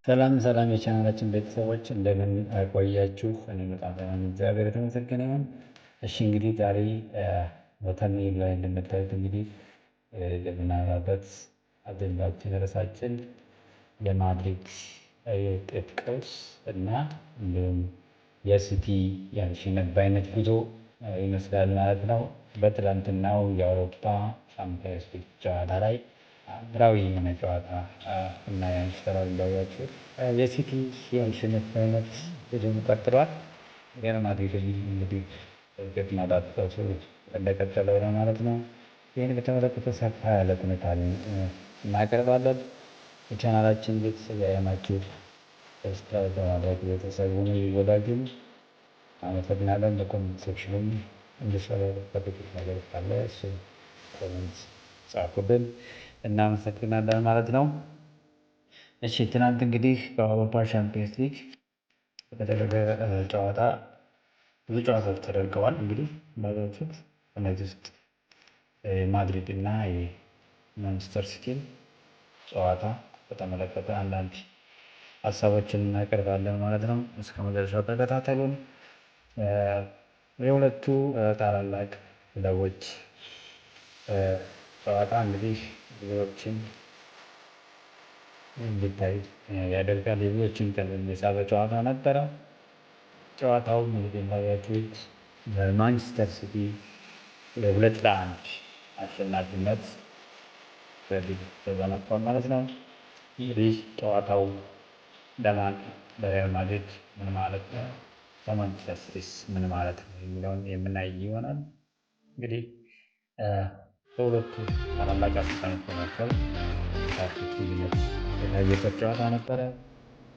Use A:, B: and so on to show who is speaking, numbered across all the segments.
A: ሰላም ሰላም የቻናላችን ቤተሰቦች እንደምን ቆያችሁ? እኔ በጣም ደህና ነኝ፣ እግዚአብሔር የተመሰገነ ይሁን። እሺ እንግዲህ ዛሬ በተምኔሉ ላይ እንደምታዩት እንግዲህ የምናወራበት አጀንዳችን ርዕሳችን የማድሪድ የውጤት ቀውስ እና እንዲሁም የሲቲ የሽንፈት በአይነት ጉዞ ይመስላል ማለት ነው። በትላንትናው የአውሮፓ ቻምፒየንስ ሊግ ጨዋታ ላይ አምራዊ የሆነ ጨዋታ እና ያንስተራል እንዳያችሁ የሲቲ የሽንፈት አይነት ብዙም ቀጥሏል። ሪያል ማድሪድ እንግዲህ እርግጥ ማጣጣቱ እንደቀጠለ ነው ማለት ነው። ይህን በተመለከተ ሰፋ ያለ ትንታኔ እናቀርባለን። የቻናላችን ቤተሰብ ያየናችሁ ሰብስክራይብ በማድረግ ቤተሰቡን ይወዳጁን። አመሰግናለን። በኮሜንት ሴክሽኑም እንድሰራ የምትፈልጉት ነገር ካለ እሱ ኮሜንት ጻፉልን፣ እናመሰግናለን ማለት ነው። እሺ ትናንት እንግዲህ በአውሮፓ ሻምፒየንስ ሊግ በተደረገ ጨዋታ ብዙ ጨዋታዎች ተደርገዋል። እንግዲህ በፊት እነዚህ ውስጥ ማድሪድ እና የማንቸስተር ሲቲን ጨዋታ በተመለከተ አንዳንድ ሀሳቦችን እናቀርባለን ማለት ነው። እስከ መጨረሻው ተከታተሉን። የሁለቱ ታላላቅ ክለቦች ጨዋታ እንግዲህ ብዙዎችን እንዲታይ ያደርጋል። የብዙዎችን ቀልብ የሳበ ጨዋታ ነበረ። ጨዋታው እንግዲህ እንዳያችሁት በማንቸስተር ሲቲ 2-1 አሸናፊነት በሊግ ተጠናቋል ማለት ነው። ይህ ጨዋታው ለማን ለሪያል ማድሪድ ምን ማለት ነው፣ ለማንቸስተር ሲቲስ ምን ማለት ነው የሚለውን የምናይ ይሆናል። እንግዲህ በሁለቱ ታላላቅ አሰልጣኞች መካከል ልዩነት የታየበት ጨዋታ ነበረ።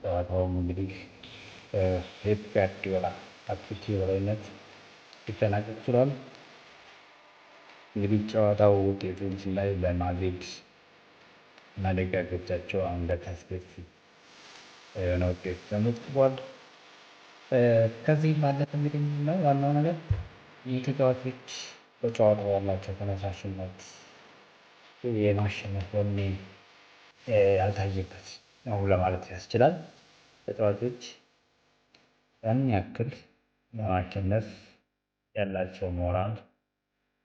A: ጨዋታውም እንግዲህ ፔፕ ጋርዲዮላ አትሌቲክ የበላይነት ሊጠናቀቅ ችሏል። እንግዲህ ጨዋታው ውጤቱን ስናይ ለማድሪድ እና ደጋፊዎቻቸው አንገት የሆነ ውጤት ተመዝግቧል። ከዚህ ባለፈ እንግዲህ ዋናው ነገር የተጫዋቾች በጨዋታው ያላቸው ተነሳሽነት የማሸነፍ ወኔ ያልታየበት ነው ለማለት ያስችላል። ተጫዋቾች ያን ያክል ለማሸነፍ ያላቸው ሞራል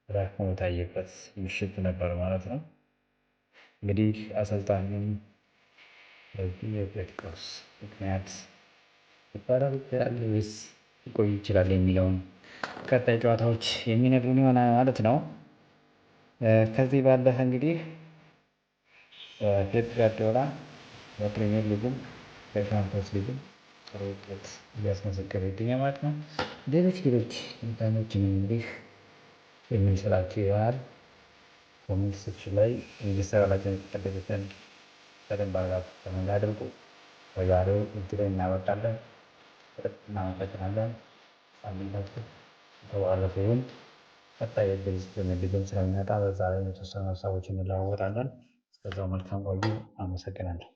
A: ተዳክሞ የታየበት ምሽት ነበር ማለት ነው። እንግዲህ አሰልጣኙም በዚህ የውጤት ቀውስ ምክንያት ሊባረር ይችላል ወይስ ሊቆይ ይችላል የሚለውን ቀጣይ ጨዋታዎች የሚነግሩን ይሆናል ማለት ነው። ከዚህ ባለፈ እንግዲህ ፔፕ ጋርዲዮላ በፕሪሚየር ሊጉም በቻምፒየንስ ሊግም ጥሩ ውጤት እያስመዘገበ ይገኛል ማለት ነው። ሌሎች ትንታኔዎችንም እንግዲህ የምንስላቸው ይሆናል። ኮሜንት ሴክሽን ላይ እንዲሰራላችሁ የሚፈልጉትን በደንብ አድርጋችሁ ኮሜንት አድርጉ። በዛሬው እዚህ ላይ እናበቃለን። እናመሰግናለን። ሳምንታችሁ የተባረከ ይሁን። ቀጣይ የፕሪሚየር ሊግም ስለሚመጣ በዛ ላይ የተወሰኑ ሀሳቦችን እንለዋወጣለን። እስከዛው መልካም ቆዩ። አመሰግናለሁ።